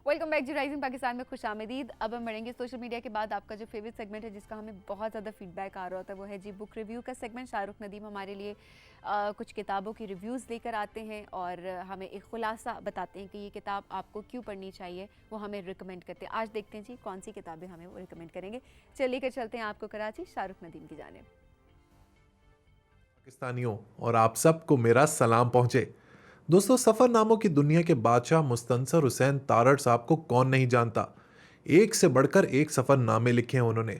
Welcome back जी rising Pakistan में खुशामदीद। अब हम बढ़ेंगे सोशल मीडिया के बाद आपका जो फेवरेट सेगमेंट है जिसका हमें बहुत ज़्यादा फीडबैक आ रहा होता है वो है जी बुक रिव्यू का सेगमेंट। शाहरुख नदीम हमारे लिए कुछ किताबों की रिव्यूज़ लेकर आते हैं और हमें एक खुलासा बताते हैं कि ये किताब आपको क्यों पढ़नी चाहिए, वो हमें रिकमेंड करते हैं। आज देखते हैं जी कौन सी किताबें हमें वो रिकमेंड करेंगे। चलिए लेकर चलते हैं आपको कराची शाहरुख नदीम की जानिब। पाकिस्तानियों और आप सबको मेरा सलाम पहुंचे। दोस्तों, सफरनामों की दुनिया के बादशाह मुस्तंसर हुसैन तारड़ साहब को कौन नहीं जानता। एक से बढ़कर एक सफरनामे लिखे हैं उन्होंने।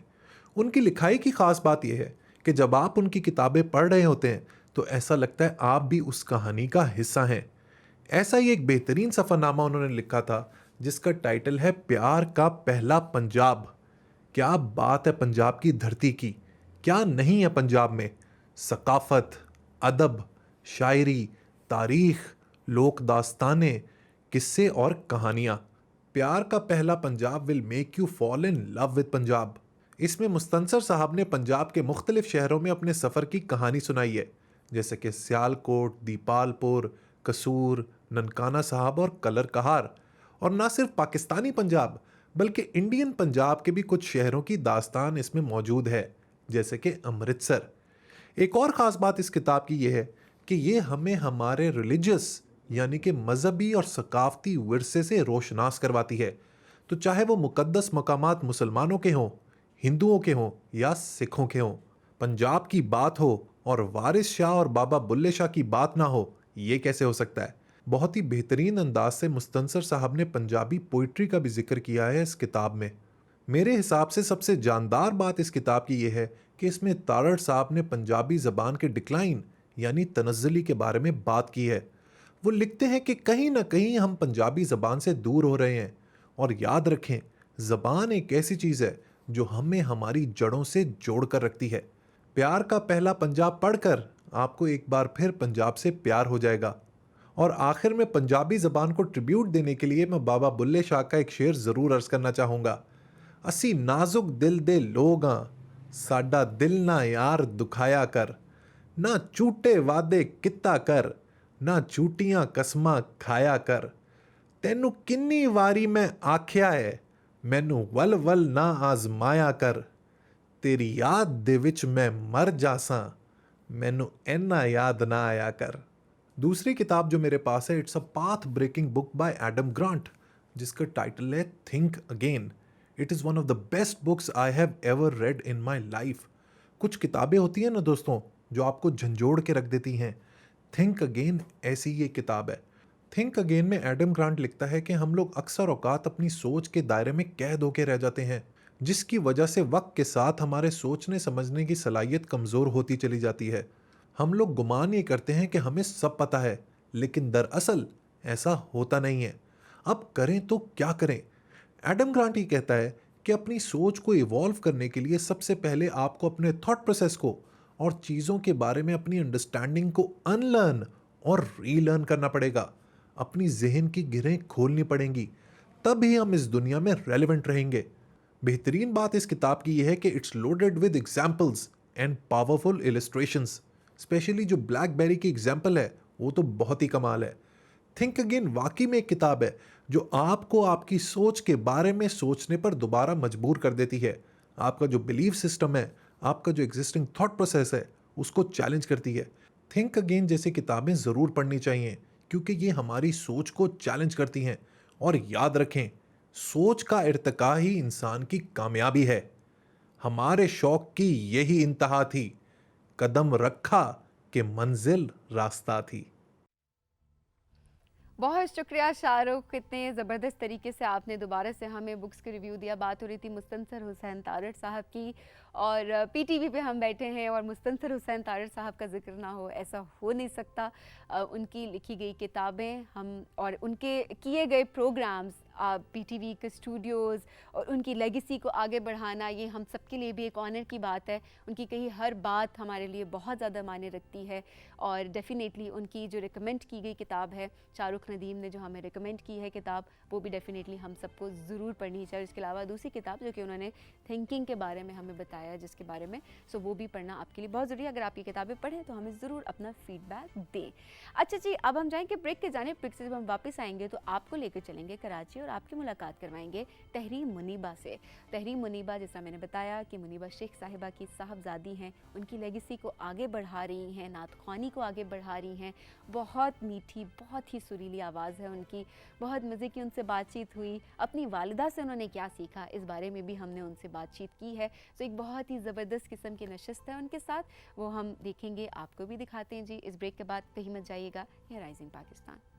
उनकी लिखाई की खास बात यह है कि जब आप उनकी किताबें पढ़ रहे होते हैं तो ऐसा लगता है आप भी उस कहानी का हिस्सा हैं। ऐसा ही एक बेहतरीन सफरनामा उन्होंने लिखा था जिसका टाइटल है प्यार का पहला पंजाब। क्या बात है पंजाब की धरती की, क्या नहीं है पंजाब में। सकाफत, अदब, शायरी, तारीख, लोक दास्तानें, किस्से और कहानियां। प्यार का पहला Punjab will make you fall in love with Punjab. इसमें मुस्तंसर साहब ने पंजाब के मुख्तलिफ शहरों में अपने सफ़र की कहानी सुनाई है, जैसे कि सियालकोट, दीपालपुर, कसूर, ननकाना साहब और कलर कहार। और ना सिर्फ पाकिस्तानी पंजाब बल्कि इंडियन पंजाब के भी कुछ शहरों की दास्तान इसमें मौजूद है, जैसे कि अमृतसर। एक और ख़ास बात इस किताब की यह है कि ये हमें हमारे रिलीजियस यानी कि मजहबी और सकाफती विरसे से रोशनास करवाती है। तो चाहे वो मुकद्दस मकामात मुसलमानों के हों, हिंदुओं के हों या सिखों के हों, पंजाब की बात हो और वारिस शाह और बाबा बुल्ले शाह की बात ना हो, ये कैसे हो सकता है। बहुत ही बेहतरीन अंदाज से मुस्तंसर साहब ने पंजाबी पोइट्री का भी जिक्र किया है इस किताब में। मेरे हिसाब से सबसे जानदार बात इस किताब की यह है कि इसमें तारड़ साहब ने पंजाबी ज़बान के डिक्लाइन यानी तनज़्ज़ुली के बारे में बात की है। वो लिखते हैं कि कहीं ना कहीं हम पंजाबी ज़बान से दूर हो रहे हैं। और याद रखें, ज़बान एक ऐसी चीज़ है जो हमें हमारी जड़ों से जोड़ कर रखती है। प्यार का पहला पंजाब पढ़कर आपको एक बार फिर पंजाब से प्यार हो जाएगा। और आखिर में पंजाबी ज़बान को ट्रिब्यूट देने के लिए मैं बाबा बुल्ले शाह का एक शेर ज़रूर अर्ज़ करना चाहूँगा। असी नाजुक दिल दे लोग हाँ, साडा दिल ना यार दुखाया कर। ना झूठे वादे किता कर, ना झूठियां कसमां खाया कर। तैनू किन्नी वारी मैं आख्या है, मैनू वल वल ना आजमाया कर। तेरी याद दे विच मैं मर जासां, मैनू ऐना याद ना आया कर। दूसरी किताब जो मेरे पास है, it's a path breaking book by Adam Grant, जिसका टाइटल है think again. It is one of the best books I have ever read in my life. कुछ किताबें होती हैं ना दोस्तों जो आपको झंझोड़ के रख देती हैं। थिंक अगेन ऐसी ये किताब है। थिंक अगेन में एडम ग्रांट लिखता है कि हम लोग अक्सर औकात अपनी सोच के दायरे में कैद होकर रह जाते हैं, जिसकी वजह से वक्त के साथ हमारे सोचने समझने की सलाहियत कमज़ोर होती चली जाती है। हम लोग गुमान ये करते हैं कि हमें सब पता है, लेकिन दरअसल ऐसा होता नहीं है। अब करें तो क्या करें। एडम ग्रांट ही कहता है कि अपनी सोच को इवॉल्व करने के लिए सबसे पहले आपको अपने थॉट प्रोसेस को और चीज़ों के बारे में अपनी अंडरस्टैंडिंग को अनलर्न और रीलर्न करना पड़ेगा। अपनी जहन की गिरहें खोलनी पड़ेंगी, तभी हम इस दुनिया में रेलिवेंट रहेंगे। बेहतरीन बात इस किताब की यह है कि it's loaded with examples and powerful illustrations. Specially जो ब्लैकबेरी की एग्जाम्पल है वो तो बहुत ही कमाल है। थिंक अगेन वाकई में एक किताब है जो आपको आपकी सोच के बारे में सोचने पर दोबारा मजबूर कर देती है। आपका जो बिलीफ सिस्टम है, आपका जो एग्जिस्टिंग थॉट प्रोसेस है, उसको चैलेंज करती है। थिंक अगेन जैसी किताबें ज़रूर पढ़नी चाहिए क्योंकि ये हमारी सोच को चैलेंज करती हैं। और याद रखें, सोच का इर्तिका ही इंसान की कामयाबी है। हमारे शौक की यही इंतहा थी, कदम रखा कि मंजिल रास्ता थी। बहुत शुक्रिया शाहरुख, इतने ज़बरदस्त तरीके से आपने दोबारा से हमें बुक्स की रिव्यू दिया। बात हो रही थी मुस्तंसर हुसैन तारड़ साहब की और पीटीवी पे हम बैठे हैं और मुस्तंसर हुसैन तारड़ साहब का जिक्र ना हो, ऐसा हो नहीं सकता। उनकी लिखी गई किताबें हम और उनके किए गए प्रोग्राम्स, पीटीवी के स्टूडियोज़ और उनकी लेगेसी को आगे बढ़ाना, ये हम सबके लिए भी एक ऑनर की बात है। उनकी कही हर बात हमारे लिए बहुत ज़्यादा मायने रखती है और डेफ़िनेटली उनकी जो रिकमेंड की गई किताब है, शाहरुख नदीम ने जो हमें रिकमेंड की है किताब, वो भी डेफ़िनेटली हम सबको ज़रूर पढ़नी चाहिए। इसके अलावा दूसरी किताब जो कि उन्होंने थिंकिंग के बारे में हमें बताया, जिसके बारे में सो वो भी पढ़ना आपके लिए बहुत ज़रूरी है। अगर आप ये किताबें पढ़ें तो हमें ज़रूर अपना फीडबैक दें। अच्छा जी, अब हम जाएंगे ब्रेक के जाने। ब्रेक से जब हम वापस आएंगे तो आपको लेकर चलेंगे कराची और और आपकी मुलाकात करवाएंगे तहरीम मुनीबा से। तहरीम मुनीबा, जैसा मैंने बताया कि मुनीबा शेख साहिबा की साहबजादी हैं, उनकी लेगेसी को आगे बढ़ा रही हैं, नात ख्वानी को आगे बढ़ा रही हैं। बहुत मीठी, बहुत ही सुरीली आवाज़ है उनकी। बहुत मज़े की उनसे बातचीत हुई। अपनी वालिदा से उन्होंने क्या सीखा, इस बारे में भी हमने उनसे बातचीत की है। तो एक बहुत ही ज़बरदस्त किस्म की नशिस्त है उनके साथ, वो हम देखेंगे, आपको भी दिखाते हैं जी। इस ब्रेक के बाद कहीं मत जाइएगा। ये राइजिंग पाकिस्तान।